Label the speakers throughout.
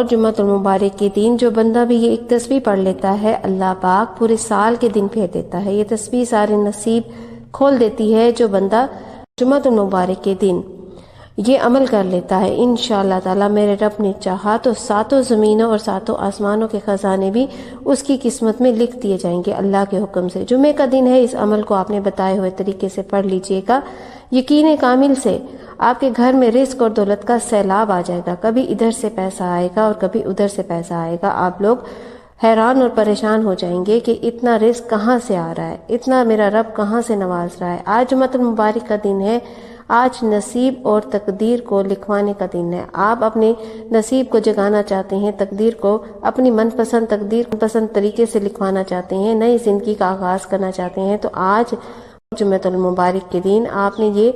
Speaker 1: اور جمعۃ المبارک کے دن جو بندہ بھی یہ ایک تسبیح پڑھ لیتا ہے، اللہ پاک پورے سال کے دن پھیر دیتا ہے۔ یہ تسبیح سارے نصیب کھول دیتی ہے۔ جو بندہ جمعۃ المبارک کے دن یہ عمل کر لیتا ہے، انشاءاللہ تعالی میرے رب نے چاہا تو ساتوں زمینوں اور ساتوں آسمانوں کے خزانے بھی اس کی قسمت میں لکھ دیے جائیں گے اللہ کے حکم سے۔ جمعے کا دن ہے، اس عمل کو آپ نے بتائے ہوئے طریقے سے پڑھ لیجئے گا۔ یقین کامل سے آپ کے گھر میں رزق اور دولت کا سیلاب آ جائے گا۔ کبھی ادھر سے پیسہ آئے گا اور کبھی ادھر سے پیسہ آئے گا۔ آپ لوگ حیران اور پریشان ہو جائیں گے کہ اتنا رزق کہاں سے آ رہا ہے، اتنا میرا رب کہاں سے نواز رہا ہے۔ آج جمعۃ المبارک کا دن ہے، آج نصیب اور تقدیر کو لکھوانے کا دن ہے۔ آپ اپنے نصیب کو جگانا چاہتے ہیں، تقدیر کو اپنی من پسند تقدیر پسند طریقے سے لکھوانا چاہتے ہیں، نئی زندگی کا آغاز کرنا چاہتے ہیں، تو آج جمعۃ المبارک کے دن آپ نے یہ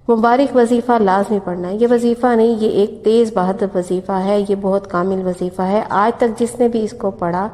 Speaker 1: مبارک وظیفہ لازمی پڑھنا ہے۔ یہ وظیفہ نہیں، یہ ایک تیز بہادر وظیفہ ہے، یہ بہت کامل وظیفہ ہے۔ آج تک جس نے بھی اس کو پڑھا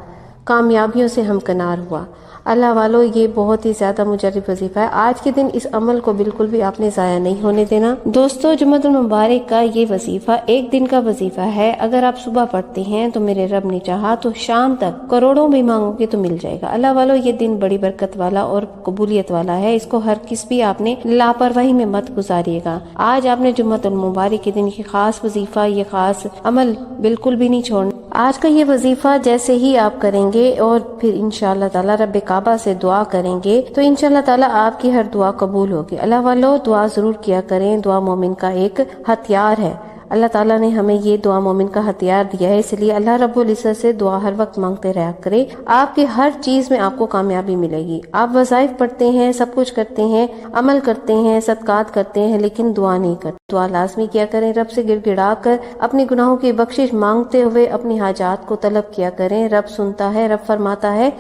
Speaker 1: کامیابیوں سے ہمکنار ہوا۔ اللہ والو، یہ بہت ہی زیادہ مجرب وظیفہ ہے۔ آج کے دن اس عمل کو بالکل بھی آپ نے ضائع نہیں ہونے دینا۔ دوستو، جمعۃ المبارک کا یہ وظیفہ ایک دن کا وظیفہ ہے۔ اگر آپ صبح پڑھتے ہیں تو میرے رب نے چاہا تو شام تک کروڑوں بھی مانگو گے تو مل جائے گا۔ اللہ والو، یہ دن بڑی برکت والا اور قبولیت والا ہے، اس کو ہر کس بھی آپ نے لاپرواہی میں مت گزاریے گا۔ آج آپ نے جمعۃ المبارک کے دن یہ خاص وظیفہ، یہ خاص عمل بالکل بھی نہیں چھوڑنا۔ آج کا یہ وظیفہ جیسے ہی آپ کریں گے اور پھر انشاءاللہ تعالی رب کعبہ سے دعا کریں گے تو انشاءاللہ تعالی آپ کی ہر دعا قبول ہوگی۔ اللہ والو، دعا ضرور کیا کریں، دعا مومن کا ایک ہتھیار ہے۔ اللہ تعالیٰ نے ہمیں یہ دعا مومن کا ہتھیار دیا ہے، اس لیے اللہ رب العزت سے دعا ہر وقت مانگتے رہا کرے۔ آپ کی ہر چیز میں آپ کو کامیابی ملے گی۔ آپ وظائف پڑھتے ہیں، سب کچھ کرتے ہیں، عمل کرتے ہیں، صدقات کرتے ہیں، لیکن دعا نہیں کرتے۔ دعا لازمی کیا کریں، رب سے گڑ گڑا کر اپنی گناہوں کی بخشش مانگتے ہوئے اپنی حاجات کو طلب کیا کریں۔ رب سنتا ہے، رب فرماتا ہے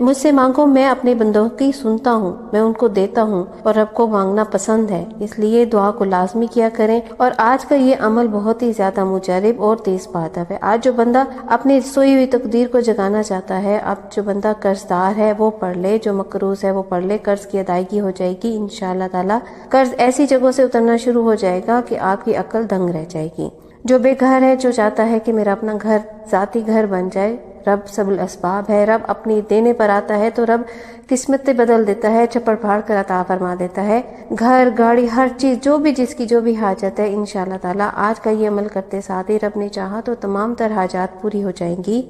Speaker 1: مجھ سے مانگو، میں اپنے بندوں کی سنتا ہوں، میں ان کو دیتا ہوں، اور رب کو مانگنا پسند ہے، اس لیے دعا کو لازمی کیا کریں۔ اور آج کا یہ عمل بہت ہی زیادہ مجرب اور تیز بہادر ہے۔ آج جو بندہ اپنی سوئی ہوئی تقدیر کو جگانا چاہتا ہے، اب جو بندہ قرض دار ہے وہ پڑھ لے، جو مقروض ہے وہ پڑھ لے، قرض کی ادائیگی ہو جائے گی انشاءاللہ تعالی۔ قرض ایسی جگہوں سے اترنا شروع ہو جائے گا کہ آپ کی عقل دنگ رہ جائے گی۔ جو بے گھر ہے، جو چاہتا ہے کہ میرا اپنا گھر، ذاتی گھر بن جائے، رب سب الاسباب ہے، رب اپنی دینے پر آتا ہے تو رب قسمتیں بدل دیتا ہے، چھپڑ پھاڑ کر عطا فرما دیتا ہے۔ گھر، گاڑی، ہر چیز، جو بھی جس کی جو بھی حاجت ہے، انشاءاللہ تعالی آج کا یہ عمل کرتے ساتھ ہی رب نے چاہا تو تمام تر حاجات پوری ہو جائیں گی۔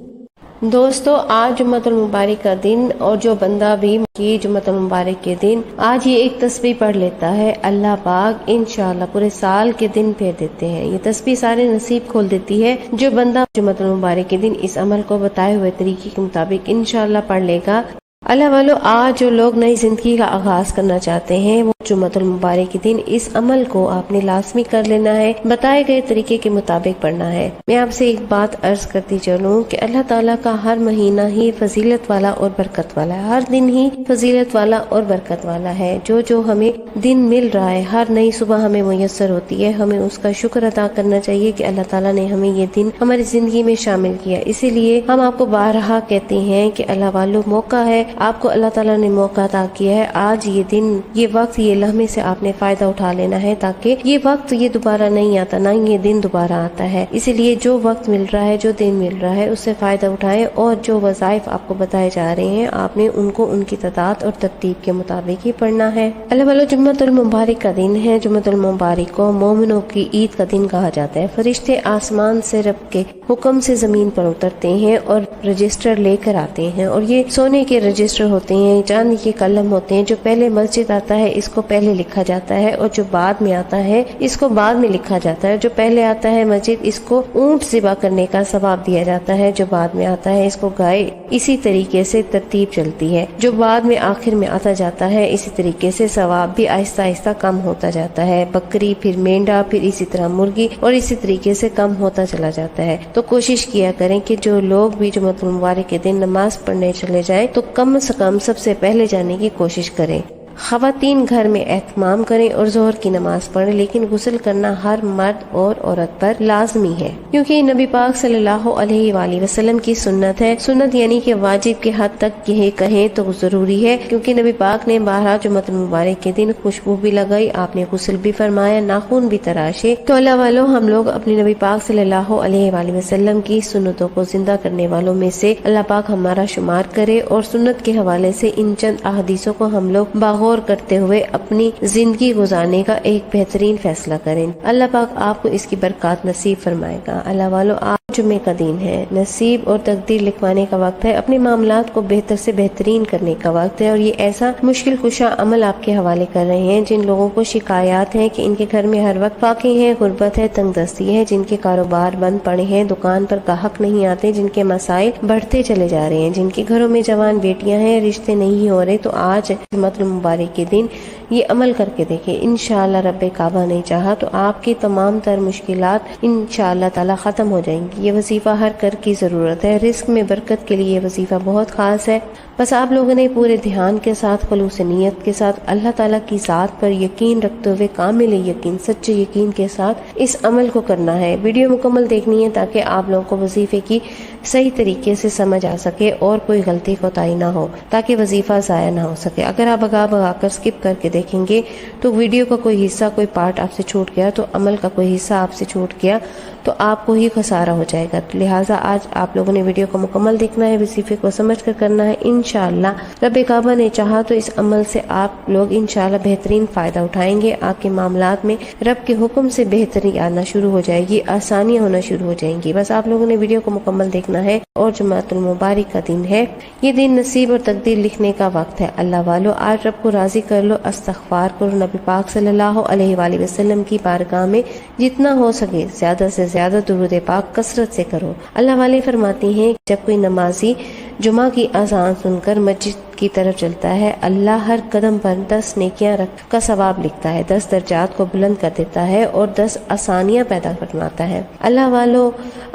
Speaker 1: دوستو، آج جمعۃ المبارک کا دن، اور جو بندہ بھی جمعۃ المبارک کے دن آج یہ ایک تسبیح پڑھ لیتا ہے، اللہ پاک انشاءاللہ پورے سال کے دن پھیر دیتے ہیں۔ یہ تسبیح سارے نصیب کھول دیتی ہے۔ جو بندہ جمعۃ المبارک کے دن اس عمل کو بتائے ہوئے طریقے کے مطابق انشاءاللہ پڑھ لے گا، اللہ والو، آج جو لوگ نئی زندگی کا آغاز کرنا چاہتے ہیں وہ جمعۃ المبارک کے دن اس عمل کو آپ نے لازمی کر لینا ہے، بتائے گئے طریقے کے مطابق پڑھنا ہے۔ میں آپ سے ایک بات عرض کرتی چلوں کہ اللہ تعالیٰ کا ہر مہینہ ہی فضیلت والا اور برکت والا ہے، ہر دن ہی فضیلت والا اور برکت والا ہے۔ جو ہمیں دن مل رہا ہے، ہر نئی صبح ہمیں میسر ہوتی ہے، ہمیں اس کا شکر ادا کرنا چاہیے کہ اللہ تعالیٰ نے ہمیں یہ دن ہماری زندگی میں شامل کیا۔ اسی لیے ہم آپ کو بارہا کہتے ہیں کہ اللہ والو، موقع ہے، آپ کو اللہ تعالیٰ نے موقع عطا کیا ہے، آج یہ دن، یہ وقت، یہ لمحے سے آپ نے فائدہ اٹھا لینا ہے، تاکہ یہ وقت یہ دوبارہ نہیں آتا، نہ یہ دن دوبارہ آتا ہے۔ اسی لیے جو وقت مل رہا ہے، جو دن مل رہا ہے، اس سے فائدہ اٹھائیں، اور جو وظائف آپ کو بتائے جا رہے ہیں آپ نے ان کو ان کی تعداد اور ترتیب کے مطابق ہی پڑھنا ہے۔ اللہ والو، جمعۃ المبارک کا دن ہے۔ جمعۃ المبارک کو مومنوں کی عید کا دن کہا جاتا ہے۔ فرشتے آسمان سے رب کے حکم سے زمین پر اترتے ہیں اور رجسٹر لے کر آتے ہیں، اور یہ سونے کے رجسٹر ہوتے ہیں، چاندی کے قلم ہوتے ہیں۔ جو پہلے مسجد آتا ہے اس کو پہلے لکھا جاتا ہے، اور جو بعد میں آتا ہے اس کو بعد میں لکھا جاتا ہے۔ جو پہلے آتا ہے مسجد، اس کو اونٹ ذبح کرنے کا ثواب دیا جاتا ہے، جو بعد میں آتا ہے اس کو گائے۔ اسی طریقے سے ترتیب چلتی ہے، جو بعد میں آخر میں آتا جاتا ہے اسی طریقے سے ثواب بھی آہستہ آہستہ کم ہوتا جاتا ہے، بکری، پھر مینڈا، پھر اسی طرح مرغی، اور اسی طریقے سے کم ہوتا چلا جاتا ہے۔ تو کوشش کیا کریں کہ جو لوگ بھی جمعۃ المبارک کے دن نماز پڑھنے چلے جائیں تو کم سے کم سب سے پہلے جانے کی کوشش کریں۔ خواتین گھر میں اہتمام کریں اور ظہر کی نماز پڑھیں، لیکن غسل کرنا ہر مرد اور عورت پر لازمی ہے، کیونکہ نبی پاک صلی اللہ علیہ وآلہ وسلم کی سنت ہے۔ سنت یعنی کہ واجب کے حد تک یہ کہیں تو ضروری ہے، کیونکہ نبی پاک نے بارہا جمعۃ المبارک کے دن خوشبو بھی لگائی، آپ نے غسل بھی فرمایا، ناخن بھی تراشے۔ تو اللہ والوں، ہم لوگ اپنے نبی پاک صلی اللہ علیہ وآلہ وسلم کی سنتوں کو زندہ کرنے والوں میں سے اللہ پاک ہمارا شمار کرے، اور سنت کے حوالے سے ان چند احادیثوں کو ہم لوگ باغور کرتے ہوئے اپنی زندگی گزارنے کا ایک بہترین فیصلہ کریں۔ اللہ پاک آپ کو اس کی برکات نصیب فرمائے گا۔ اللہ والوں، آج جمعے کا دن ہے، نصیب اور تقدیر لکھوانے کا وقت ہے، اپنے معاملات کو بہتر سے بہترین کرنے کا وقت ہے، اور یہ ایسا مشکل کشا عمل آپ کے حوالے کر رہے ہیں جن لوگوں کو شکایات ہیں کہ ان کے گھر میں ہر وقت فاقے ہیں، غربت ہے، تنگ دستی ہے، جن کے کاروبار بند پڑے ہیں، دکان پر گاہک نہیں آتے، جن کے مسائل بڑھتے چلے جا رہے ہیں، جن کے گھروں میں جوان بیٹیاں ہیں، رشتے نہیں ہو رہے، تو آج جمعۃ المبارک کے دن یہ عمل کر کے دیکھیں، انشاءاللہ رب کعبہ نے چاہا تو آپ کی تمام تر مشکلات انشاءاللہ تعالی ختم ہو جائیں گی۔ یہ وظیفہ ہر کر کی ضرورت ہے، رزق میں برکت کے لیے یہ وظیفہ بہت خاص ہے۔ بس آپ لوگوں نے پورے دھیان کے ساتھ، خلوص نیت کے ساتھ، اللہ تعالیٰ کی ذات پر یقین رکھتے ہوئے، کامل یقین، سچے یقین کے ساتھ اس عمل کو کرنا ہے۔ ویڈیو مکمل دیکھنی ہے تاکہ آپ لوگوں کو وظیفے کی صحیح طریقے سے سمجھ آ سکے اور کوئی غلطی کوتاہی نہ ہو، تاکہ وظیفہ ضائع نہ ہو سکے۔ اگر آپ بھگا کر سکپ کر کے دیکھیں گے تو ویڈیو کا کوئی حصہ، کوئی پارٹ آپ سے چھوٹ گیا، تو عمل کا کوئی حصہ آپ سے چھوٹ گیا تو آپ کو ہی خسارہ ہو جائے گا۔ لہٰذا آج آپ لوگوں نے ویڈیو کو مکمل دیکھنا ہے، وظیفے کو سمجھ کر کرنا ہے۔ انشاءاللہ رب کعبہ نے چاہا تو اس عمل سے آپ لوگ انشاءاللہ بہترین فائدہ اٹھائیں گے، آپ کے معاملات میں رب کے حکم سے بہتری آنا شروع ہو جائے گی، آسانیاں ہونا شروع ہو جائیں گی۔ بس آپ لوگوں نے ویڈیو کو مکمل دیکھنا ہے، اور جمعۃ المبارک کا دن ہے، یہ دن نصیب اور تقدیر لکھنے کا وقت ہے۔ اللہ والو، آج رب کو راضی کر لو، استغفار کرو، نبی پاک صلی اللہ علیہ وآلہ وسلم کی بارگاہ میں جتنا ہو سکے زیادہ سے زیادہ درود پاک کثرت سے کرو۔ اللہ والے فرماتے ہیں جب کوئی نمازی جمعہ کی اذان سن کر مسجد کی طرف چلتا ہے، اللہ ہر قدم پر 10 نیکیاں رکھ کا ثواب لکھتا ہے، 10 درجات کو بلند کر دیتا ہے اور 10 آسانیاں پیدا فرماتا ہے۔ اللہ والو،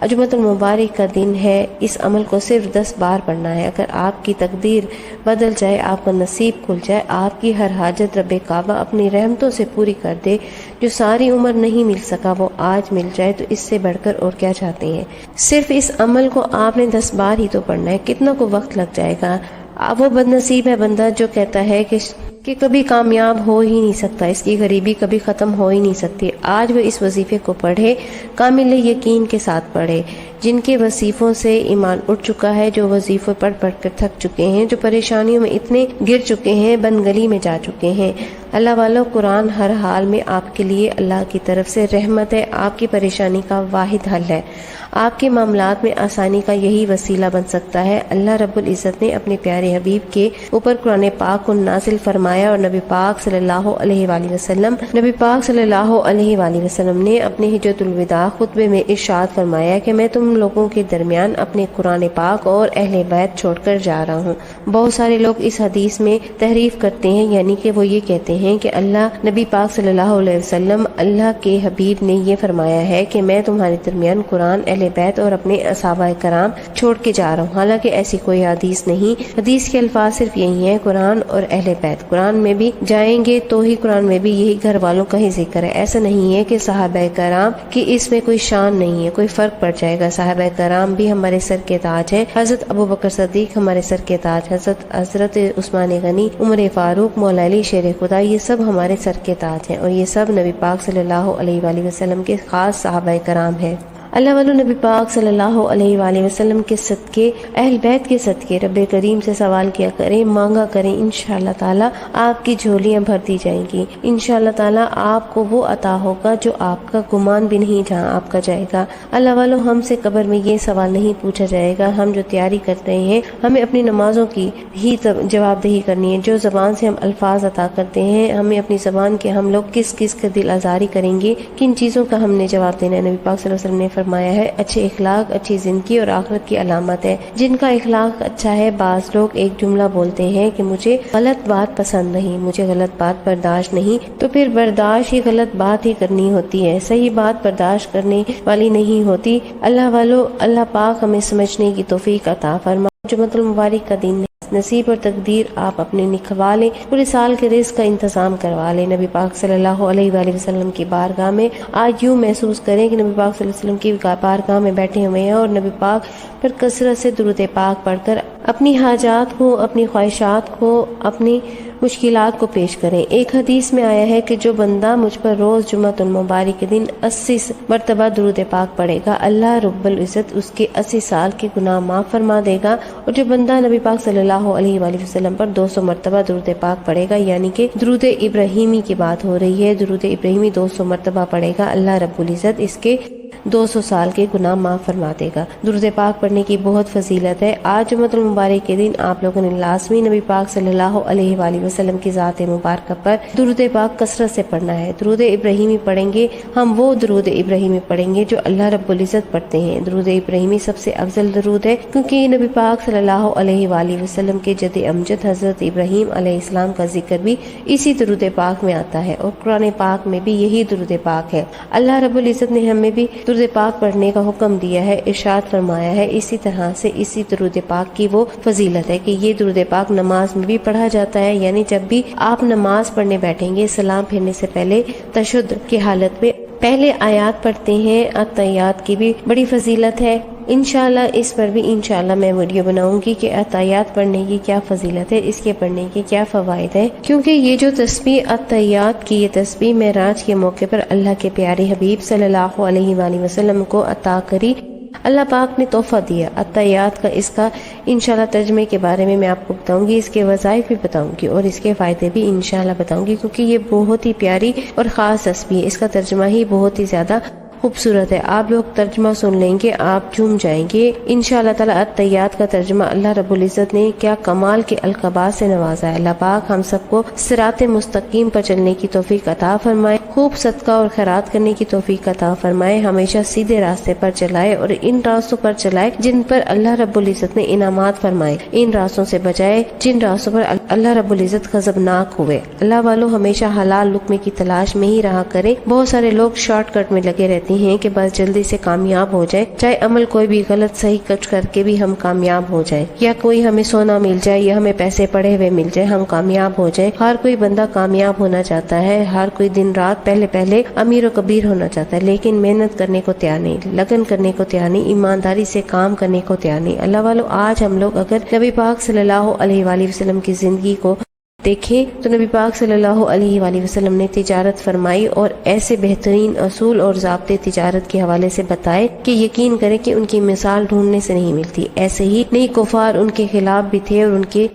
Speaker 1: جمعۃ المبارک کا دن ہے، اس عمل کو صرف 10 بار پڑھنا ہے۔ اگر آپ کی تقدیر بدل جائے، آپ کا نصیب کھل جائے، آپ کی ہر حاجت رب کعبہ اپنی رحمتوں سے پوری کر دے، جو ساری عمر نہیں مل سکا وہ آج مل جائے، تو اس سے بڑھ کر اور کیا چاہتے ہیں؟ صرف اس عمل کو آپ نے 10 بار ہی تو پڑھنا ہے، کتنا کو وقت لگ جائے گا؟ اب وہ بد نصیب ہے بندہ جو کہتا ہے کہ کبھی کامیاب ہو ہی نہیں سکتا، اس کی غریبی کبھی ختم ہو ہی نہیں سکتی۔ آج وہ اس وظیفے کو پڑھے، کامل یقین کے ساتھ پڑھے، جن کے وظیفوں سے ایمان اٹھ چکا ہے، جو وظیفے پڑھ پڑھ کر تھک چکے ہیں، جو پریشانیوں میں اتنے گر چکے ہیں، بند گلی میں جا چکے ہیں۔ اللہ والو، قرآن ہر حال میں آپ کے لیے اللہ کی طرف سے رحمت ہے، آپ کی پریشانی کا واحد حل ہے، آپ کے معاملات میں آسانی کا یہی وسیلہ بن سکتا ہے۔ اللہ رب العزت نے اپنے پیارے حبیب کے اوپر قرآن پاک کو نازل فرمایا، اور نبی پاک صلی اللہ علیہ وآلہ وسلم نے اپنے حجۃ الوداع خطبے میں ارشاد فرمایا کہ میں تم لوگوں کے درمیان اپنے قرآن پاک اور اہل بیت چھوڑ کر جا رہا ہوں۔ بہت سارے لوگ اس حدیث میں تحریف کرتے ہیں، یعنی کہ وہ یہ کہتے ہیں کہ اللہ نبی پاک صلی اللہ علیہ وسلم، اللہ کے حبیب نے یہ فرمایا ہے کہ میں تمہارے درمیان قرآن، اہل بیت اور اپنے صحابہ کرام چھوڑ کے جا رہا ہوں، حالانکہ ایسی کوئی حدیث نہیں۔ حدیث کے الفاظ صرف یہی ہیں، قرآن اور اہل بیت۔ قرآن میں بھی جائیں گے تو ہی قرآن میں بھی یہی گھر والوں کا ہی ذکر ہے۔ ایسا نہیں ہے کہ صحابہ کرام کی اس میں کوئی شان نہیں ہے، کوئی فرق پڑ جائے گا۔ صحابہ کرام بھی ہمارے سر کے تاج ہیں، حضرت ابو بکر صدیق ہمارے سر کے تاج، حضرت عثمان غنی، عمر فاروق، مولا علی شیر خدا، یہ سب ہمارے سر کے تاج ہیں، اور یہ سب نبی پاک صلی اللہ علیہ وآلہ وسلم کے خاص صحابہ کرام ہیں۔ اللہ والو، نبی پاک صلی اللہ علیہ وآلہ وسلم کے صدقے، اہل بیت کے صدقے رب کریم سے سوال کیا کریں، مانگا کریں، انشاءاللہ تعالی آپ کی جھولیاں بھر دی جائیں گی۔ انشاءاللہ تعالی آپ کو وہ عطا ہوگا جو آپ کا گمان بھی نہیں جہاں آپ کا جائے گا۔ اللہ والو، ہم سے قبر میں یہ سوال نہیں پوچھا جائے گا، ہم جو تیاری کر رہے ہیں ہمیں اپنی نمازوں کی ہی جواب دہی کرنی ہے، جو زبان سے ہم الفاظ عطا کرتے ہیں ہمیں اپنی زبان کے ہم لوگ کس کس کا دل آزاری کریں گے، کن چیزوں کا ہم نے جواب دینا ہے۔ نبی پاک صلی اللہ علیہ وسلم نے فرمایا ہے اچھے اخلاق اچھی زندگی اور آخرت کی علامت ہے۔ جن کا اخلاق اچھا ہے، بعض لوگ ایک جملہ بولتے ہیں کہ مجھے غلط بات پسند نہیں، مجھے غلط بات برداشت نہیں، تو پھر برداشت ہی غلط بات ہی کرنی ہوتی ہے، صحیح بات برداشت کرنے والی نہیں ہوتی۔ اللہ والو، اللہ پاک ہمیں سمجھنے کی توفیق عطا فرما۔ جمعۃ المبارک کا دن نصیب اور تقدیر آپ اپنے لکھوا لیں، پورے سال کے رزق کا انتظام کروا لیں۔ نبی پاک صلی اللہ علیہ وآلہ وسلم کی بارگاہ میں آج یوں محسوس کریں کہ نبی پاک صلی اللہ علیہ وسلم کی بارگاہ میں بیٹھے ہوئے ہیں اور نبی پاک پر کثرت سے درود پاک پڑھ کر اپنی حاجات کو، اپنی خواہشات کو، اپنی مشکلات کو پیش کریں۔ ایک حدیث میں آیا ہے کہ جو بندہ مجھ پر روز جمعۃ المبارک کے دن 80 مرتبہ درود پاک پڑھے گا، اللہ رب العزت اس کے 80 سال کے گناہ معاف فرما دے گا، اور جو بندہ نبی پاک صلی اللہ علیہ وآلہ وسلم پر 200 مرتبہ درود پاک پڑھے گا، یعنی کہ درود ابراہیمی کی بات ہو رہی ہے، درود ابراہیمی 200 مرتبہ پڑھے گا، اللہ رب العزت اس کے 200 سال کے گناہ معاف فرما دے گا۔ درود پاک پڑھنے کی بہت فضیلت ہے۔ آج جمعۃ المبارک کے دن آپ لوگوں نے لازمی نبی پاک صلی اللہ علیہ وآلہ وسلم کی ذات مبارکہ پر درود پاک کثرت سے پڑھنا ہے۔ درود ابراہیمی پڑھیں گے ہم، وہ درود ابراہیمی پڑھیں گے جو اللہ رب العزت پڑھتے ہیں۔ درود ابراہیمی سب سے افضل درود ہے، کیونکہ یہ نبی پاک صلی اللہ علیہ وآلہ وسلم کے جد امجد حضرت ابراہیم علیہ السلام کا ذکر بھی اسی درود پاک میں آتا ہے، اور قرآن پاک میں بھی یہی درود پاک ہے۔ اللہ رب العزت نے ہمیں بھی درود پاک پڑھنے کا حکم دیا ہے، ارشاد فرمایا ہے۔ اسی طرح سے اسی درود پاک کی وہ فضیلت ہے کہ یہ درود پاک نماز میں بھی پڑھا جاتا ہے، یعنی جب بھی آپ نماز پڑھنے بیٹھیں گے، سلام پھیرنے سے پہلے تشہد کی حالت میں پہلے آیات پڑھتے ہیں۔ اتحیات کی بھی بڑی فضیلت ہے، انشاءاللہ اس پر بھی انشاءاللہ میں ویڈیو بناؤں گی کہ اتحیات پڑھنے کی کیا فضیلت ہے، اس کے پڑھنے کی کیا فوائد ہے، کیونکہ یہ جو تسبیح اتحیات کی، یہ تسبیح معراج کے موقع پر اللہ کے پیارے حبیب صلی اللہ علیہ وآلہ وسلم کو عطا کری، اللہ پاک نے تحفہ دیا اتحیات کا۔ اس کا انشاءاللہ ترجمے کے بارے میں آپ کو بتاؤں گی، اس کے وظائف بھی بتاؤں گی اور اس کے فائدے بھی انشاءاللہ بتاؤں گی، کیونکہ یہ بہت ہی پیاری اور خاص تسبیح ہے، اس کا ترجمہ ہی بہت ہی زیادہ خوبصورت ہے۔ آپ لوگ ترجمہ سن لیں گے، آپ جھوم جائیں گے انشاءاللہ تعالی۔ اتحیات کا ترجمہ اللہ رب العزت نے کیا کمال کے القابات سے نوازا ہے۔ اللہ پاک ہم سب کو صراط مستقیم پر چلنے کی توفیق عطا فرمائے، خوب صدقہ اور خیرات کرنے کی توفیق عطا فرمائے، ہمیشہ سیدھے راستے پر چلائے اور ان راستوں پر چلائے جن پر اللہ رب العزت نے انعامات فرمائے، ان راستوں سے بچائے جن راستوں پر اللہ رب العزت غضبناک ہوئے۔ اللہ والو ہمیشہ حلال لقمے کی تلاش میں ہی رہا کرے۔ بہت سارے لوگ شارٹ کٹ میں لگے رہتے ہیں کہ بس جلدی سے کامیاب ہو جائے، چاہے عمل کوئی بھی غلط صحیح کچھ کر کے بھی ہم کامیاب ہو جائے، یا کوئی ہمیں سونا مل جائے یا ہمیں پیسے پڑے ہوئے مل جائے ہم کامیاب ہو جائے۔ ہر کوئی بندہ کامیاب ہونا چاہتا ہے، ہر کوئی دن رات پہلے امیر و کبیر ہونا چاہتا ہے، لیکن محنت کرنے کو تیار نہیں، لگن کرنے کو تیار نہیں، ایمانداری سے کام کرنے کو تیار نہیں۔ اللہ والو آج ہم لوگ اگر نبی پاک صلی اللہ علیہ وآلہ وسلم کی زندگی کو دیکھیں تو نبی پاک صلی اللہ علیہ وآلہ وسلم نے تجارت فرمائی اور ایسے بہترین اصول اور ضابطے تجارت کے حوالے سے بتائے کہ یقین کریں کہ ان کی مثال ڈھونڈنے سے نہیں ملتی۔ ایسے ہی نئی کفار ان کے خلاف بھی تھے اور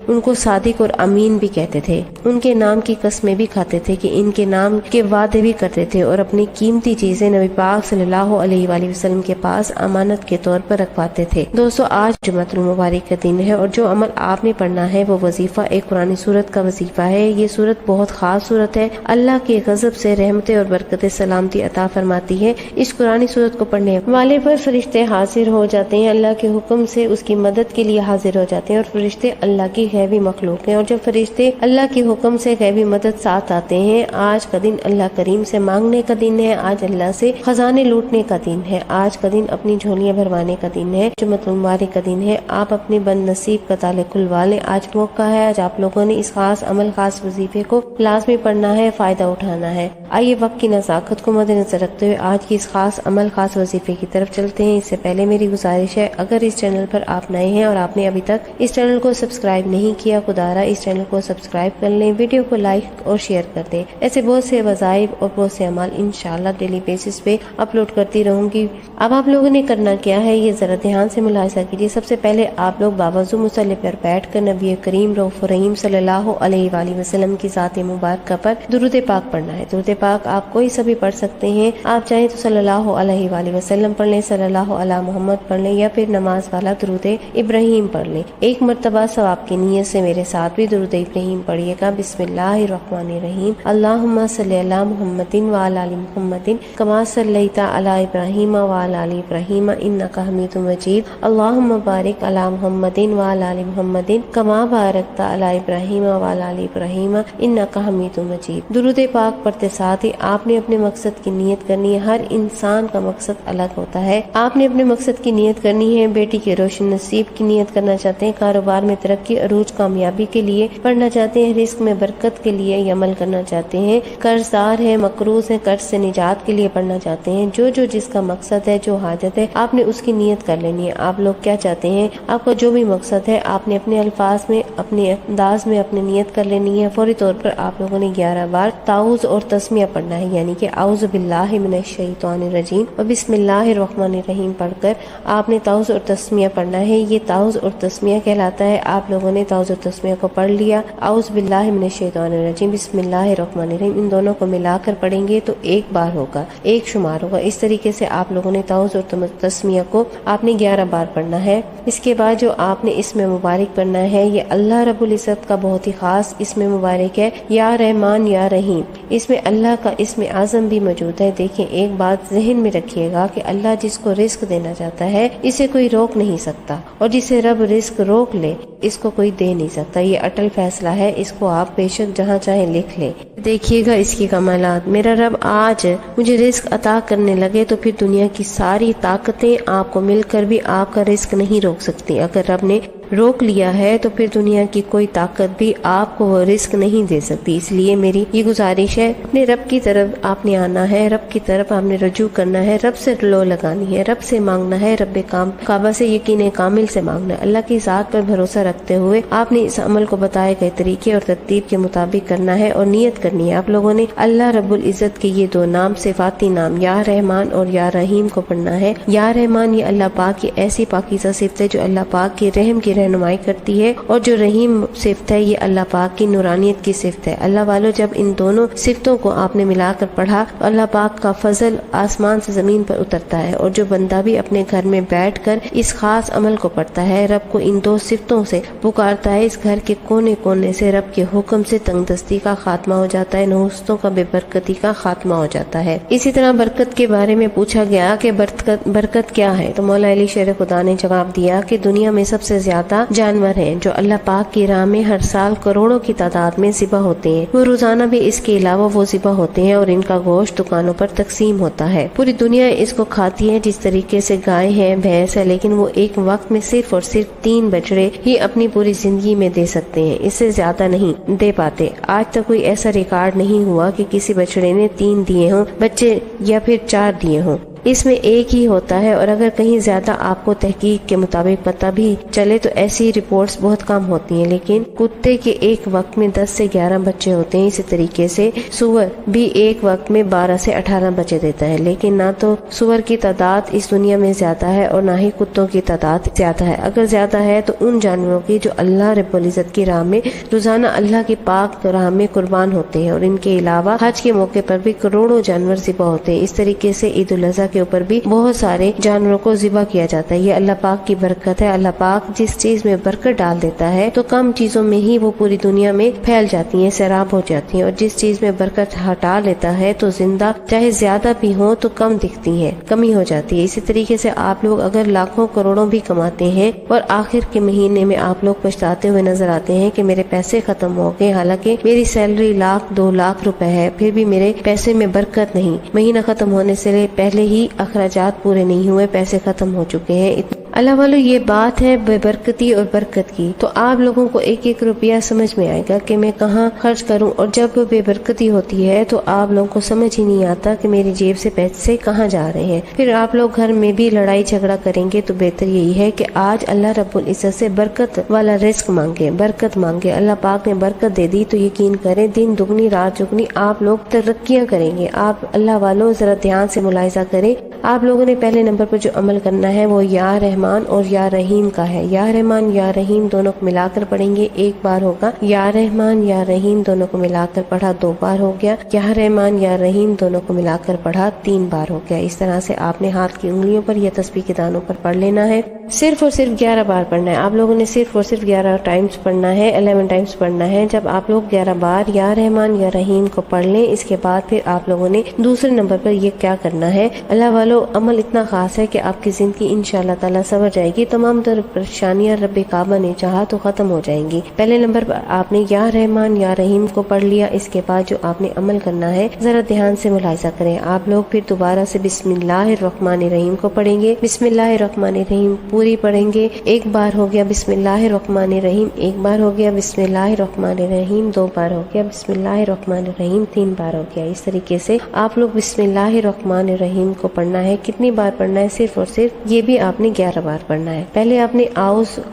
Speaker 1: ان کو صادق اور امین بھی کہتے تھے، ان کے نام کی قسمیں بھی کھاتے تھے کہ ان کے نام کے وعدے بھی کرتے تھے، اور اپنی قیمتی چیزیں نبی پاک صلی اللہ علیہ وآلہ وسلم کے پاس امانت کے طور پر رکھواتے تھے۔ دوستو آج جمعۃ المبارک کا دن ہے، اور جو عمل آپ نے پڑھنا ہے وہ وظیفہ ایک قرآن سورت کا وظیفہ ہے۔ یہ سورت بہت خاص سورت ہے، اللہ کے غضب سے رحمتیں اور برکت سلامتی عطا فرماتی ہے۔ اس قرآن سورت کو پڑھنے والے پر فرشتے حاضر ہو جاتے ہیں، اللہ کے حکم سے اس کی مدد کے لیے حاضر ہو جاتے ہیں، اور فرشتے اللہ کی غیبی مخلوق ہیں، اور جب فرشتے اللہ کے حکم سے غیبی مدد ساتھ آتے ہیں، آج کا دن اللہ کریم سے مانگنے کا دن ہے، آج اللہ سے خزانے لوٹنے کا دن ہے، آج کا دن اپنی جھولیاں بھروانے کا دن ہے، جمعۃ المبارک کا دن ہے۔ آپ اپنے بد نصیب کا تالے کھلوا لیں، آج موقع ہے، آج آپ لوگوں نے اس خاص عمل خاص وظیفے کو لازمی پڑھنا ہے، فائدہ اٹھانا ہے۔ آئیے وقت کی نزاکت کو مد نظر رکھتے ہوئے آج کی اس خاص عمل خاص وظیفے کی طرف چلتے ہیں۔ اس سے پہلے میری گزارش ہے، اگر اس چینل پر آپ نئے ہیں اور آپ نے ابھی تک اس چینل کو سبسکرائب نہیں کیا، خدارا اس چینل کو سبسکرائب کر لیں، ویڈیو کو لائک اور شیئر کر دیں۔ ایسے بہت سے وظائف اور بہت سے اعمال انشاءاللہ ڈیلی بیسس پہ اپلوڈ کرتی رہوں گی۔ اب آپ لوگوں نے کرنا کیا ہے یہ ذرا دھیان سے ملاحظہ کیجیے۔ سب سے پہلے آپ لوگ باوضو مصلی پر بیٹھ کر نبی کریم رؤوف رحیم صلی اللہ علیہ وآلہ وسلم کی ذات مبارکہ پر درود پاک پڑھنا ہے۔ درود پاک آپ کوئی سا بھی پڑھ سکتے ہیں، آپ چاہیں تو صلی اللہ علیہ وآلہ وسلم پڑھ لیں، صلی اللہ علی محمد پڑھ لیں، یا پھر نماز والا درود ابراہیم پڑھ لیں۔ ایک مرتبہ ثواب کی نیت سے میرے ساتھ بھی درود ابراہیم پڑھیے گا۔ بسم اللہ الرحمن الرحیم، اللہم صلی علی محمد وعلی آل محمد کما صلیت علی ابراہیم وعلی آل ابراہیم انک حمید مجید، اللہم بارک علی محمد وعلی آل محمد کما بارکت علی ابراہیم وعلی علی آل ابراہیم انک حمید مجید۔ درود پاک پڑھتے ساتھ ہی آپ نے اپنے مقصد کی نیت کرنی ہے۔ ہر انسان کا مقصد الگ ہوتا ہے۔ آپ نے اپنے مقصد کی نیت کرنی ہے۔ بیٹی کے روشن نصیب کی نیت کرنا چاہتے ہیں، کاروبار میں ترقی عروج کامیابی کے لیے پڑھنا چاہتے ہیں، رزق میں برکت کے لیے یہ عمل کرنا چاہتے ہیں، قرض دار ہیں، مقروض ہیں، قرض سے نجات کے لیے پڑھنا چاہتے ہیں، جو جس کا مقصد ہے، جو حاجت ہے، آپ نے اس کی نیت کر لینی ہے۔ آپ لوگ کیا چاہتے ہیں، آپ کا جو بھی مقصد ہے، آپ نے اپنے الفاظ میں، اپنے انداز میں اپنی نیت کر لینی ہے۔ فوری طور پر آپ لوگوں نے 11 بار تعوذ اور تسمیہ پڑھنا ہے، یعنی کہ اعوذ باللہ من الشیطان الرجیم اور بسم اللہ الرحمن الرحیم پڑھ کر آپ نے تعوذ اور تسمیہ پڑھنا ہے۔ یہ تعوذ اور تسمیہ کہلاتا ہے۔ آپ لوگوں نے تعوذ اور تسمیہ کو پڑھ لیا، اعوذ باللہ من الشیطان الرجیم، بسم اللہ الرحمن الرحیم، ان دونوں کو ملا کر پڑھیں گے تو ایک بار ہوگا، ایک شمار ہوگا۔ اس طریقے سے آپ لوگوں نے تعوذ اور تسمیہ کو آپ نے 11 بار پڑھنا ہے۔ اس کے بعد جو آپ نے اسم مبارک پڑھنا ہے، یہ اللہ رب العزت کا بہت ہی خاص اسم مبارک ہے، یا رحمان یا رحیم۔ اس میں اللہ کا اسم اعظم بھی موجود ہے۔ دیکھیں، ایک بات ذہن میں رکھیے گا کہ اللہ جس کو رزق دینا چاہتا ہے اسے کوئی روک نہیں سکتا، اور جسے رب رزق روک لے اس کو کوئی دے نہیں سکتا۔ یہ اٹل فیصلہ ہے، اس کو آپ بے شک جہاں چاہیں لکھ لیں۔ دیکھیے گا اس کی کمالات۔ میرا رب آج مجھے رزق عطا کرنے لگے تو پھر دنیا کی ساری طاقتیں آپ کو مل کر بھی آپ کا رزق نہیں روک سکتی۔ اگر رب نے روک لیا ہے تو پھر دنیا کی کوئی طاقت بھی آپ کو وہ رزق نہیں دے سکتی۔ اس لیے میری یہ گزارش ہے، اپنے رب کی طرف آپ نے آنا ہے، رب کی طرف آپ نے رجوع کرنا ہے، رب سے لو لگانی ہے، رب سے مانگنا ہے، رب کعبہ سے یقین کامل سے مانگنا ہے۔ اللہ کی ذات پر بھروسہ رکھتے ہوئے آپ نے اس عمل کو بتائے گئے طریقے اور ترتیب کے مطابق کرنا ہے اور نیت کرنی ہے۔ آپ لوگوں نے اللہ رب العزت کے یہ 2 نام، صفاتی نام یا رحمان اور یا رحیم کو پڑھنا ہے۔ یا رحمان یہ اللہ پاک کی ایسی پاکیزہ صفت ہے جو اللہ پاک کے رحم کی رہنمائی کرتی ہے، اور جو رحیم صفت ہے یہ اللہ پاک کی نورانیت کی صفت ہے۔ اللہ والو، جب ان دونوں صفتوں کو آپ نے ملا کر پڑھا تو اللہ پاک کا فضل آسمان سے زمین پر اترتا ہے، اور جو بندہ بھی اپنے گھر میں بیٹھ کر اس خاص عمل کو پڑھتا ہے، رب کو ان 2 صفتوں سے پکارتا ہے، اس گھر کے کونے کونے سے رب کے حکم سے تنگ دستی کا خاتمہ ہو جاتا ہے، نحوستوں کا بے برکتی کا خاتمہ ہو جاتا ہے۔ اسی طرح برکت کے بارے میں پوچھا گیا کہ برکت کیا ہے، تو مولا علی شیر خدا نے جواب دیا کہ دنیا میں سب سے زیادہ جانور ہیں جو اللہ پاک کی راہ میں ہر سال کروڑوں کی تعداد میں ذبح ہوتے ہیں، وہ روزانہ بھی اس کے علاوہ وہ ذبح ہوتے ہیں اور ان کا گوشت دکانوں پر تقسیم ہوتا ہے۔ پوری دنیا اس کو کھاتی ہے جس طریقے سے گائے ہے، بھینس ہے، لیکن وہ ایک وقت میں صرف اور صرف 3 بچڑے ہی اپنی پوری زندگی میں دے سکتے ہیں، اس سے زیادہ نہیں دے پاتے۔ آج تک کوئی ایسا ریکارڈ نہیں ہوا کہ کسی بچڑے نے 3 دیے ہوں بچے یا پھر 4 دیے ہوں۔ اس میں ایک ہی ہوتا ہے، اور اگر کہیں زیادہ آپ کو تحقیق کے مطابق پتہ بھی چلے تو ایسی رپورٹس بہت کم ہوتی ہیں، لیکن کتے کے ایک وقت میں 10 سے 11 بچے ہوتے ہیں۔ اسی طریقے سے سور بھی ایک وقت میں 12 سے 18 بچے دیتا ہے، لیکن نہ تو سور کی تعداد اس دنیا میں زیادہ ہے اور نہ ہی کتوں کی تعداد زیادہ ہے۔ اگر زیادہ ہے تو ان جانوروں کی جو اللہ رب العزت کی راہ میں روزانہ اللہ کی پاک راہ میں قربان ہوتے ہیں، اور ان کے علاوہ حج کے موقع پر بھی کروڑوں جانور ذبح ہوتے ہیں۔ اس طریقے سے عید الاضحیٰ کے اوپر بھی بہت سارے جانوروں کو ذبح کیا جاتا ہے۔ یہ اللہ پاک کی برکت ہے۔ اللہ پاک جس چیز میں برکت ڈال دیتا ہے تو کم چیزوں میں ہی وہ پوری دنیا میں پھیل جاتی ہیں، سیراب ہو جاتی ہیں، اور جس چیز میں برکت ہٹا لیتا ہے تو زندہ چاہے زیادہ بھی ہوں تو کم دکھتی ہیں، کمی ہو جاتی ہے۔ اسی طریقے سے آپ لوگ اگر لاکھوں کروڑوں بھی کماتے ہیں اور آخر کے مہینے میں آپ لوگ پچھتاتے ہوئے نظر آتے ہیں کہ میرے پیسے ختم ہو گئے، حالانکہ میری سیلری 1,00,000 2 لاکھ روپے ہے، پھر بھی میرے پیسے میں برکت نہیں، مہینہ ختم ہونے سے پہلے ہی اخراجات پورے نہیں ہوئے، پیسے ختم ہو چکے ہیں۔ اللہ والو، یہ بات ہے بے برکتی اور برکت کی، تو آپ لوگوں کو ایک ایک روپیہ سمجھ میں آئے گا کہ میں کہاں خرچ کروں، اور جب بے برکتی ہوتی ہے تو آپ لوگوں کو سمجھ ہی نہیں آتا کہ میری جیب سے پیسے کہاں جا رہے ہیں۔ پھر آپ لوگ گھر میں بھی لڑائی جھگڑا کریں گے تو بہتر یہی ہے کہ آج اللہ رب العزت سے برکت والا رزق مانگے، برکت مانگے۔ اللہ پاک نے برکت دے دی تو یقین کریں دن دگنی رات چگنی آپ لوگ ترقیاں کریں گے۔ آپ اللہ والوں ذرا دھیان سے ملاحظہ کریں، آپ لوگوں نے پہلے نمبر پر جو عمل کرنا ہے وہ یا رحمان اور یا رحیم کا ہے۔ یا رحمان یا رحیم دونوں کو ملا کر پڑھیں گے، 1 بار ہوگا۔ یا رحمان یا رحیم دونوں کو ملا کر پڑھا 2 بار ہو گیا۔ یا رحمان یا رحیم دونوں کو ملا کر پڑھا 3 بار ہو گیا۔ اس طرح سے آپ نے ہاتھ کی انگلیوں پر یا تسبیح کے دانوں پر پڑھ لینا ہے۔ صرف اور صرف 11 بار پڑھنا ہے۔ آپ لوگوں نے صرف اور صرف 11 ٹائمز پڑھنا ہے، 11 ٹائمز پڑھنا ہے۔ جب آپ لوگ 11 بار یا رحمان یا رحیم کو پڑھ لیں، اس کے بعد پھر آپ لوگوں نے دوسرے نمبر پر یہ کیا کرنا ہے۔ اللہ والو، عمل اتنا خاص ہے کہ آپ کی زندگی انشاءاللہ تعالی سنور جائے گی، تمام تر پریشانیاں رب کعبہ نے چاہا تو ختم ہو جائیں گی۔ پہلے نمبر پر آپ نے یا رحمان یا رحیم کو پڑھ لیا، اس کے بعد جو آپ نے عمل کرنا ہے ذرا دھیان سے ملاحظہ کریں۔ آپ لوگ پھر دوبارہ سے بسم اللہ الرحمن الرحیم کو پڑھیں گے، بسم اللہ الرحمن الرحیم پوری پڑھیں گے، ایک بار ہو گیا بسم اللہ الرحمن الرحیم، ایک بار ہو گیا بسم اللہ الرحمن الرحیم، دو بار ہو گیا بسم اللہ الرحمن الرحیم، تین بار ہو گیا۔ اس طریقے سے آپ لوگ بسم اللہ الرحمن الرحیم کو پڑھنا ہے۔ کتنی بار پڑھنا ہے؟ صرف اور صرف یہ بھی آپ نے 11 بار پڑھنا ہے۔ پہلے آپ نے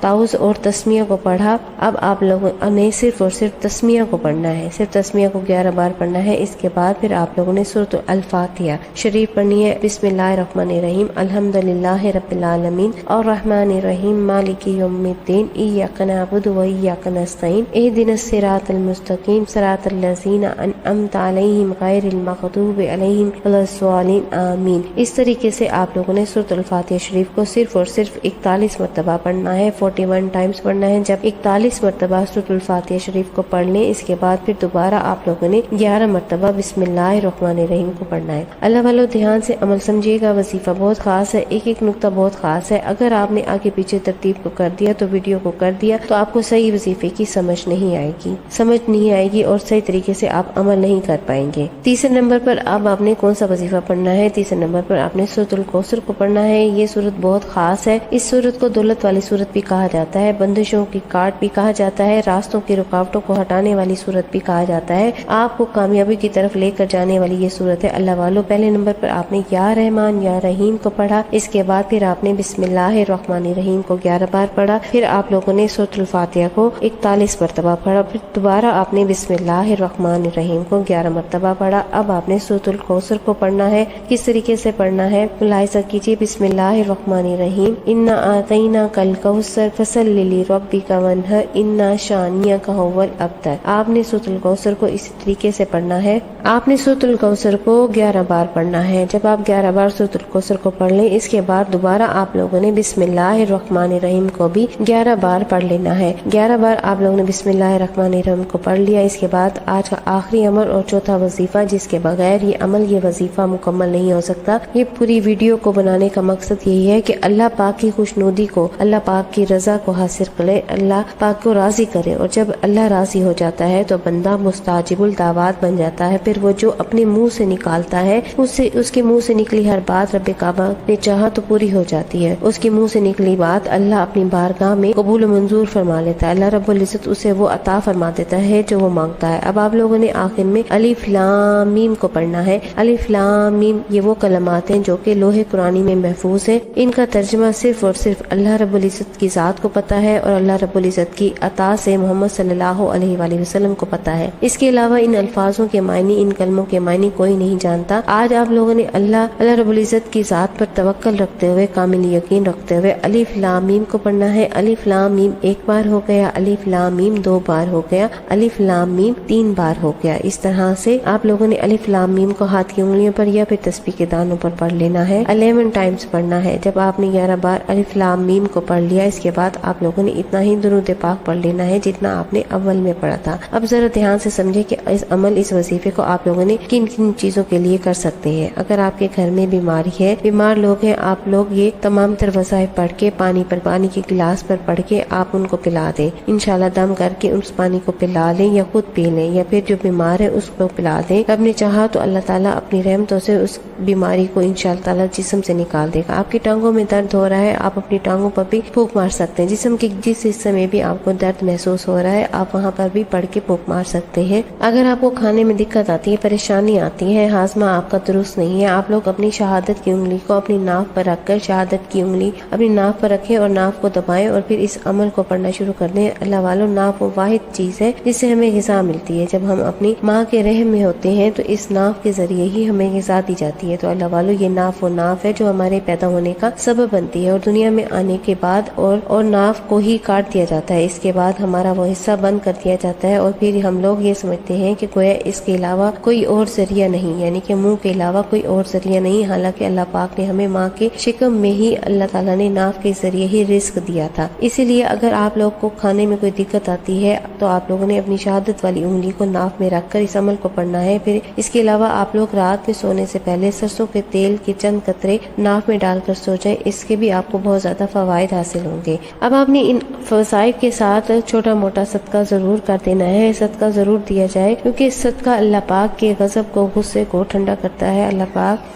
Speaker 1: تعوذ اور تسمیہ کو پڑھا، اب آپ لوگوں نے صرف اور صرف تسمیہ کو پڑھنا ہے، صرف تسمیہ کو 11 بار پڑھنا ہے۔ اس کے بعد پھر آپ لوگوں نے سورۃ الفاتحہ شریف پڑھنی ہے، بسم اللہ الرحمن الرحیم، الحمدللہ رب العالمین الرحمن الرحیم مالک یوم الدین ایاک نعبد و ایاک نستعین اہدنا الصراط المستقیم صراط الذین انعمت علیہم غیر المغضوب علیہم ولا الضالین آمین۔ اس طریقے سے آپ لوگوں نے سورۃ الفاتحہ شریف کو صرف اور صرف 41 مرتبہ پڑھنا ہے، 41 ٹائمز پڑھنا ہے۔ جب 41 مرتبہ سورۃ الفاتحہ شریف کو پڑھ لیں، اس کے بعد پھر دوبارہ آپ لوگوں نے 11 مرتبہ بسم اللہ الرحمن الرحیم کو پڑھنا ہے۔ اللہ والو دھیان سے عمل سمجھیے گا، وظیفہ بہت خاص ہے، ایک ایک نقطہ بہت خاص ہے۔ اگر آپ نے آگے پیچھے ترتیب کو کر دیا تو ویڈیو کو کر دیا تو آپ کو صحیح وظیفے کی سمجھ نہیں آئے گی اور صحیح طریقے سے آپ عمل نہیں کر پائیں گے۔ تیسرے نمبر پر اب آپ نے کون سا وظیفہ پڑھنا ہے؟ تیسرے نمبر پر آپ نے سورۃ الکوثر کو پڑھنا ہے۔ یہ سورت بہت خاص ہے، اس سورت کو دولت والی سورت بھی کہا جاتا ہے، بندشوں کی کاٹ بھی کہا جاتا ہے، راستوں کی رکاوٹوں کو ہٹانے والی سورت بھی کہا جاتا ہے، آپ کو کامیابی کی طرف لے کر جانے والی یہ سورت ہے۔ اللہ والو پہلے نمبر پر آپ نے یا رحمان یا رحیم کو پڑھا، اس کے بعد پھر آپ نے بسم اللہ الرحمن الرحیم کو 11 بار پڑھا، پھر آپ لوگوں نے سورۃ الفاتحہ کو 41 مرتبہ پڑھا، پھر دوبارہ آپ نے بسم اللہ الرحمن الرحیم کو 11 مرتبہ پڑھا۔ اب آپ نے سورۃ الکوثر کو پڑھنا ہے۔ کس طریقے سے پڑھنا ہے ملاحظہ کیجیے، بسم اللہ الرحمن الرحیم، انا اعطیناک الکوثر فصلی لربک وانحر انا شانئک هو الابتر۔ آپ نے سورۃ الکوثر کو اسی طریقے سے پڑھنا ہے، آپ نے سورۃ الکوثر کو 11 بار پڑھنا ہے۔ جب آپ 11 بار سورۃ الکوثر کو پڑھ لیں، اس کے بعد دوبارہ آپ لوگوں نے بسم اللہ الرحمن الرحیم کو بھی 11 بار پڑھ لینا ہے۔ 11 بار آپ لوگوں نے بسم اللہ الرحمن الرحیم کو پڑھ لیا۔ اس کے بعد آج کا آخری عمل اور چوتھا وظیفہ، جس کے بغیر یہ وظیفہ مکمل نہیں ہو سکتا۔ یہ پوری ویڈیو کو بنانے کا مقصد یہی ہے کہ اللہ پاک کی خوشنودی کو، اللہ پاک کی رضا کو حاصل کرے، اللہ پاک کو راضی کرے، اور جب اللہ راضی ہو جاتا ہے تو بندہ مستجاب الدعوات بن جاتا ہے۔ پھر وہ جو اپنے منہ سے نکالتا ہے، اس کے منہ سے نکلی ہر بات رب کعبہ نے چاہا تو پوری ہو جاتی ہے۔ اس کے منہ سے نکلی بات اللہ اپنی بارگاہ میں قبول و منظور فرما لیتا ہے، اللہ رب العزت اسے وہ عطا فرما دیتا ہے جو وہ مانگتا ہے۔ اب آپ لوگوں نے آخر میں الف لام میم کو پڑھنا ہے۔ الف لام میم یہ وہ کلمات ہیں جو کہ لوح قرآنی میں محفوظ ہیں، ان کا ترجمہ صرف اور صرف اللہ رب العزت کی ذات کو پتہ ہے اور اللہ رب العزت کی عطا سے محمد صلی اللہ علیہ وآلہ وسلم کو پتہ ہے۔ اس کے علاوہ ان الفاظوں کے معنی، ان کلموں کے معنی کوئی نہیں جانتا۔ آج آپ لوگوں نے اللہ رب العزت کی ذات پر توکل رکھتے ہوئے، کامل یقین رکھتے ہوئے الف لام میم کو پڑھنا ہے۔ الف لام میم ایک بار ہو گیا، الف لام میم دو بار ہو گیا، الف لام میم 3 بار ہو گیا۔ اس طرح سے آپ لوگوں نے الف لام میم کو ہاتھ کی انگلیوں پر یا پھر تسبیح کے دانوں پر پڑھ لینا ہے، 11 ٹائمز پڑھنا ہے۔ جب آپ نے 11 بار الف لام میم کو پڑھ لیا، اس کے بعد آپ لوگوں نے اتنا ہی درود پاک پڑھ لینا ہے جتنا آپ نے اول میں پڑھا تھا۔ اب ذرا دھیان سے سمجھے کہ اس وظیفے کو آپ لوگوں نے کن کن چیزوں کے لیے کر سکتے ہیں۔ اگر آپ کے گھر میں بیماری ہے، بیمار لوگ ہیں، آپ لوگ یہ تمام تر وظائف پڑھ کے پانی کے گلاس پر پڑھ کے آپ ان کو پلا دیں، انشاءاللہ دم کر کے اس پانی کو پلا لیں یا خود پی لیں یا پھر جو بیمار ہے اس کو پلا دیں۔ رب نے چاہا تو اللہ تعالیٰ اپنی رحمتوں سے اس بیماری کو انشاءاللہ تعالیٰ جسم سے نکال دے گا۔ آپ کی ٹانگوں میں درد ہو رہا ہے، آپ اپنی ٹانگوں پر بھی پھونک مار سکتے ہیں، جسم کے جس حصے میں بھی آپ کو درد محسوس ہو رہا ہے آپ وہاں پر بھی پڑھ کے پھونک مار سکتے ہیں۔ اگر آپ کو کھانے میں دقت آتی ہے، پریشانی آتی ہے، ہاضمہ آپ کا درست نہیں ہے، آپ لوگ اپنی شہادت کی انگلی کو اپنی ناف پر رکھ کر، شہادت کی انگلی اپنی ناف پر رکھیں اور ناف کو دبائیں اور پھر اس عمل کو پڑھنا شروع کر دیں۔ اللہ والو ناف وہ واحد چیز ہے جس سے ہمیں غذا ملتی ہے۔ جب ہم اپنی ماں کے رحم میں ہوتے ہیں تو اس ناف کے ذریعے ہی ہمیں غذا دی جاتی ہے۔ تو اللہ والو یہ ناف وہ ناف ہے جو ہمارے پیدا ہونے کا سبب بنتی ہے اور دنیا میں آنے کے بعد اور ناف کو ہی کاٹ دیا جاتا ہے، اس کے بعد ہمارا وہ حصہ بند کر دیا جاتا ہے اور پھر ہم لوگ یہ سمجھتے ہیں کہ گویا اس کے علاوہ کوئی اور ذریعہ نہیں، یعنی کہ منہ کے علاوہ کوئی اور ذریعہ نہیں، حالانکہ اللہ پاک نے ہمیں ماں کے شکم میں ہی اللہ تعالیٰ نے ناف کے ذریعے ہی رزق دیا تھا۔ اسی لیے اگر آپ لوگ کو کھانے میں کوئی دقت آتی ہے تو آپ لوگوں نے اپنی شہادت والی انگلی کو ناف میں رکھ کر اس عمل کو پڑھنا ہے۔ پھر اس کے علاوہ آپ لوگ رات میں سونے سے پہلے سرسوں کے تیل کے چند قطرے ناف میں ڈال کر سو جائیں، اس کے بھی بھی آپ کو بہت زیادہ فوائد حاصل ہوں گے۔ اب آپ نے ان وظائف کے ساتھ چھوٹا موٹا صدقہ ضرور کر دینا ہے، صدقہ ضرور دیا جائے، کیونکہ صدقہ اللہ پاک کے غضب کو، غصے کو ٹھنڈا کرتا ہے۔ اللہ پاک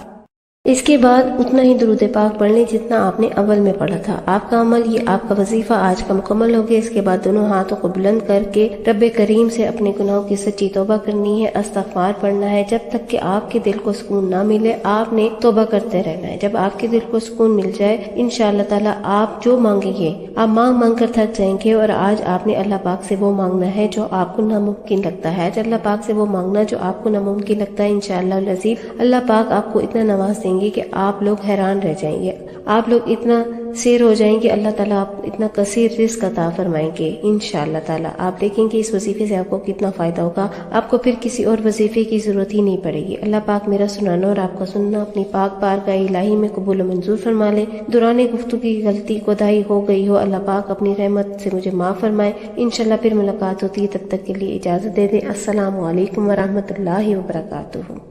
Speaker 1: اس کے بعد اتنا ہی درود پاک پڑھ لیں جتنا آپ نے اول میں پڑھا تھا۔ آپ کا عمل، یہ آپ کا وظیفہ آج کا مکمل ہو گیا۔ اس کے بعد دونوں ہاتھوں کو بلند کر کے رب کریم سے اپنے گناہوں کی سچی توبہ کرنی ہے، استغفار پڑھنا ہے۔ جب تک کہ آپ کے دل کو سکون نہ ملے آپ نے توبہ کرتے رہنا ہے۔ جب آپ کے دل کو سکون مل جائے انشاءاللہ تعالی آپ جو مانگیں گے، آپ مانگ مانگ کر تھک جائیں گے، اور آج آپ نے اللہ پاک سے وہ مانگنا ہے جو آپ کو ناممکن لگتا ہے۔ آج اللہ پاک سے وہ مانگنا جو آپ کو ناممکن لگتا ہے، انشاءاللہ العزیز اللہ پاک آپ کو اتنا نواز دیں گے کہ آپ لوگ حیران رہ جائیں گے، آپ لوگ اتنا سیر ہو جائیں گے، اللہ تعالیٰ آپ کو اتنا کثیر رزق عطا فرمائیں گے انشاءاللہ تعالیٰ۔ آپ دیکھیں گے اس وظیفے سے آپ کو کتنا فائدہ ہوگا، آپ کو پھر کسی اور وظیفے کی ضرورت ہی نہیں پڑے گی۔ اللہ پاک میرا سنانا اور آپ کا سننا اپنی پاک بارگاہ الہی میں قبول و منظور فرما لے۔ دوران گفتگو کی غلطی کوتاہی ہو گئی ہو، اللہ پاک اپنی رحمت سے مجھے معاف فرمائے۔ انشاءاللہ پھر ملاقات ہوتی ہے، تب تک کے لیے اجازت دے دیں۔ السلام علیکم ورحمۃ اللہ وبرکاتہ۔